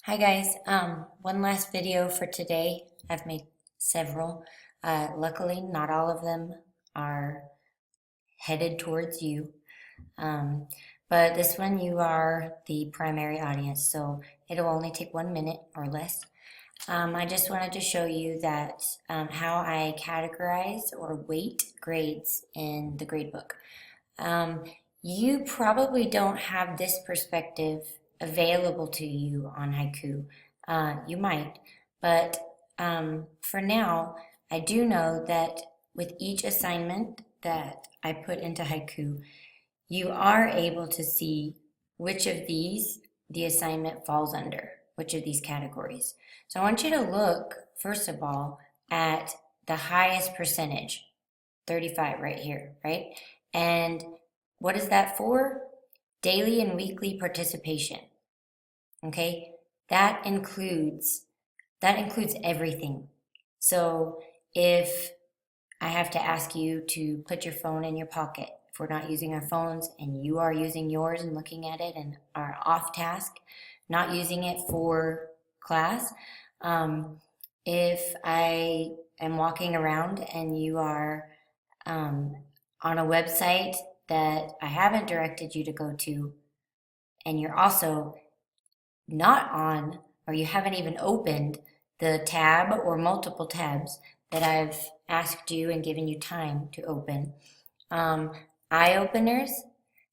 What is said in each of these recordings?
Hi guys, one last video for today. I've made several. Luckily, not all of them are headed towards you. Um, but this one, you are the primary audience, so it'll only take 1 minute or less. I just wanted to show you that how I categorize or weight grades in the gradebook. Um, you probably don't have this perspective available to you on haiku. You might, but for now, I do know that with each assignment that I put into haiku, you are able to see which of these the assignment falls under, which of these categories. So I want you to look, first of all, at the highest percentage, 35 right here, right? And what is that for? Daily and weekly participation. Okay? That includes everything. So if I have to ask you to put your phone in your pocket, if we're not using our phones and you are using yours and looking at it and are off task, not using it for class, if I am walking around and you are on a website that I haven't directed you to go to, and you're also not on, or you haven't even opened the tab or multiple tabs that I've asked you and given you time to open. Eye openers.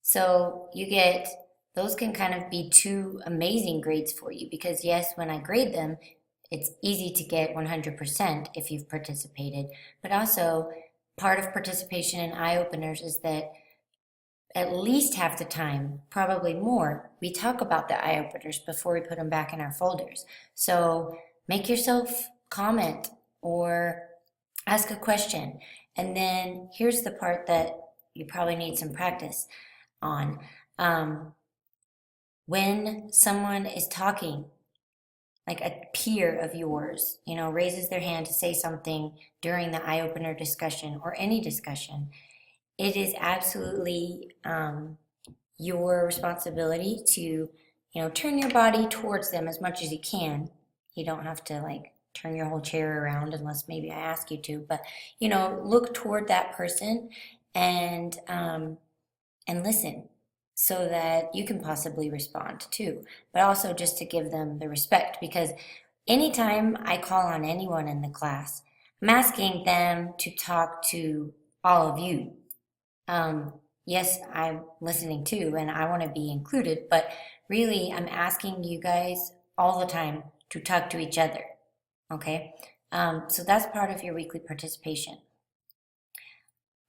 So you get, those can kind of be two amazing grades for you because yes, when I grade them, it's easy to get 100% if you've participated, but also part of participation in eye openers is that at least half the time, probably more, we talk about the eye openers before we put them back in our folders. So make yourself comment or ask a question. And then here's the part that you probably need some practice on. When someone is talking, like a peer of yours, raises their hand to say something during the eye opener discussion or any discussion, it is absolutely your responsibility to, turn your body towards them as much as you can. You don't have to like turn your whole chair around unless maybe I ask you to, but look toward that person and listen so that you can possibly respond too, but also just to give them the respect because anytime I call on anyone in the class, I'm asking them to talk to all of you. Yes, I'm listening too, and I want to be included, but really, I'm asking you guys all the time to talk to each other. Okay? So that's part of your weekly participation.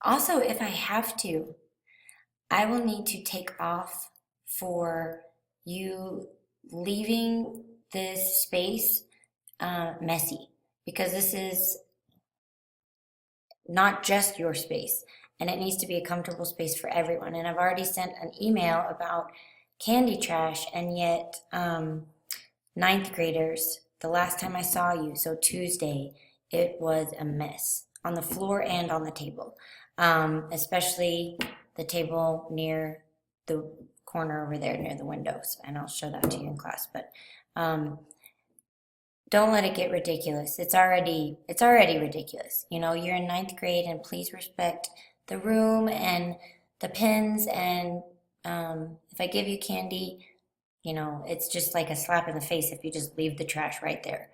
Also, if I have to, I will need to take off for you leaving this space messy because this is not just your space and it needs to be a comfortable space for everyone. And I've already sent an email about candy trash, and yet ninth graders, the last time I saw you, so Tuesday, it was a mess on the floor and on the table, especially the table near the corner over there near the windows, and I'll show that to you in class. But don't let it get ridiculous. It's already ridiculous. You're in ninth grade, and please respect the room and the pens. And if I give you candy, it's just like a slap in the face if you just leave the trash right there.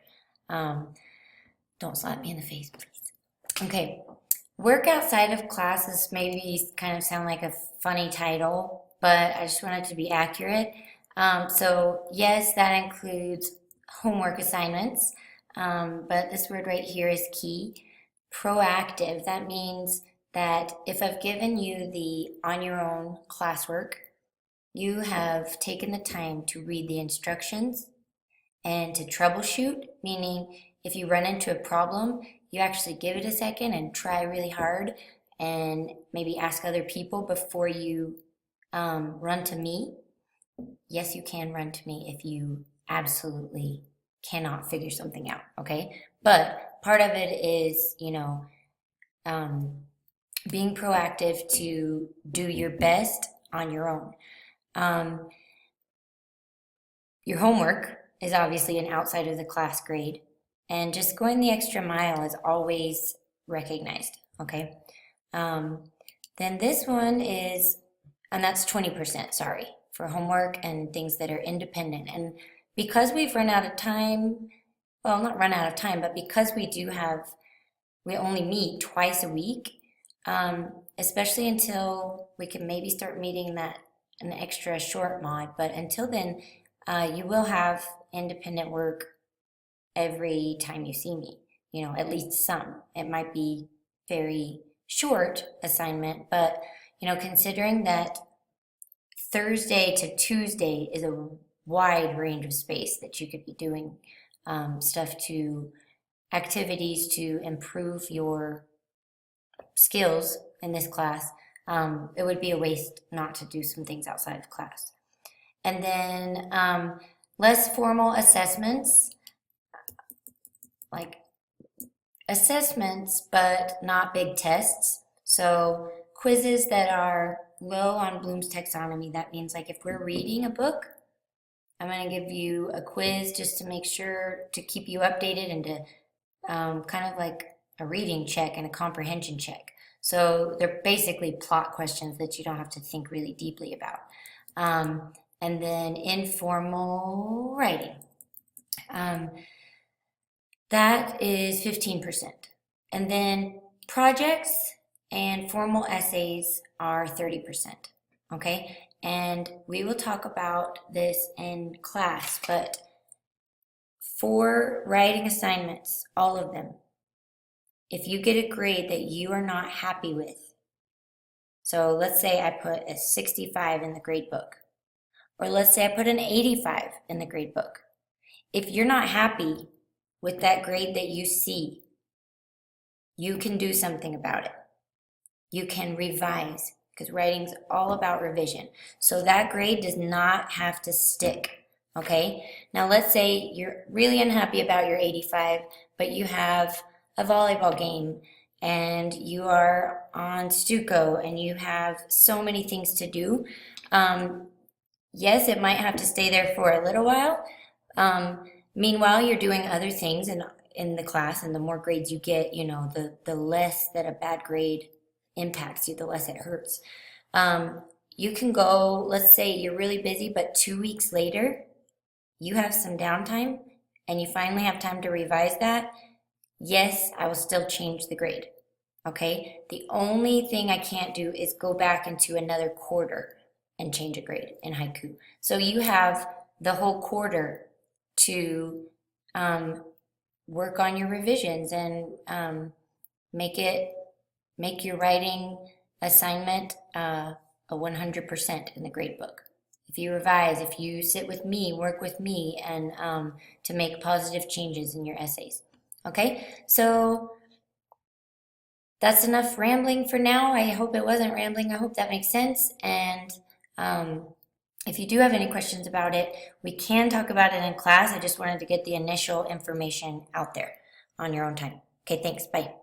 Don't slap me in the face, please. Okay, work outside of classes maybe kind of sound like a funny title, but I just want it to be accurate. So yes, that includes homework assignments, but this word right here is key. Proactive, that means that if I've given you the on your own classwork, you have taken the time to read the instructions and to troubleshoot, meaning if you run into a problem, you actually give it a second and try really hard and maybe ask other people before you run to me. Yes, you can run to me if you absolutely cannot figure something out, okay? But part of it is, being proactive to do your best on your own. Your homework, is obviously an outside of the class grade, and just going the extra mile is always recognized, okay? Then this one is, and that's 20%, sorry, for homework and things that are independent. And because we've run out of time, well, not run out of time, but because we only meet twice a week, especially until we can maybe start meeting an extra short mod, but until then, you will have independent work every time you see me, at least some. It might be very short assignment, but considering that Thursday to Tuesday is a wide range of space that you could be doing activities to improve your skills in this class, it would be a waste not to do some things outside of class. And then less formal assessments, like assessments, but not big tests. So quizzes that are low on Bloom's taxonomy. That means like if we're reading a book, I'm going to give you a quiz just to make sure to keep you updated and to kind of like a reading check and a comprehension check. So they're basically plot questions that you don't have to think really deeply about. And then informal writing. That is 15%. And then projects and formal essays are 30%. Okay? And we will talk about this in class, but for writing assignments, all of them, if you get a grade that you are not happy with, so let's say I put a 65 in the grade book, or let's say I put an 85 in the grade book. If you're not happy with that grade that you see, you can do something about it. You can revise, because writing's all about revision. So that grade does not have to stick, okay? Now let's say you're really unhappy about your 85, but you have a volleyball game and you are on Stuco and you have so many things to do. Yes, it might have to stay there for a little while. Meanwhile, you're doing other things in the class, and the more grades you get, the less that a bad grade impacts you, the less it hurts. You can go, let's say you're really busy, but 2 weeks later, you have some downtime and you finally have time to revise that. Yes, I will still change the grade. Okay? The only thing I can't do is go back into another quarter and change a grade in haiku. So you have the whole quarter to work on your revisions and make your writing assignment a 100% in the gradebook. If you revise, if you sit with me, work with me, and to make positive changes in your essays. Okay, so that's enough rambling for now. I hope it wasn't rambling. I hope that makes sense. And if you do have any questions about it, we can talk about it in class. I just wanted to get the initial information out there on your own time. Okay, thanks. Bye.